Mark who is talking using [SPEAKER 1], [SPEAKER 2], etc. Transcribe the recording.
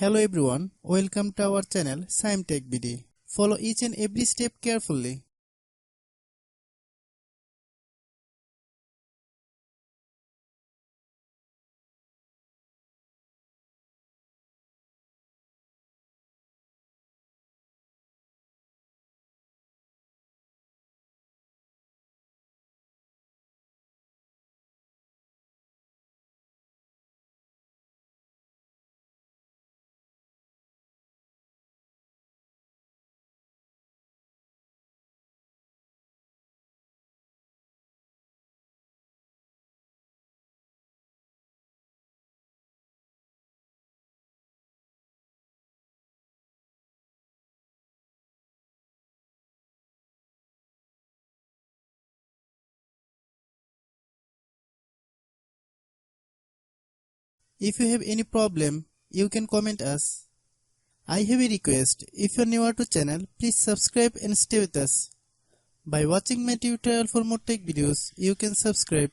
[SPEAKER 1] Hello everyone, welcome to our channel Shaem TechBD. Follow each and every step carefully. If you have any problem, you can comment us. I have a request, if you are new to channel, please subscribe and stay with us. By watching my tutorial for more tech videos, you can subscribe.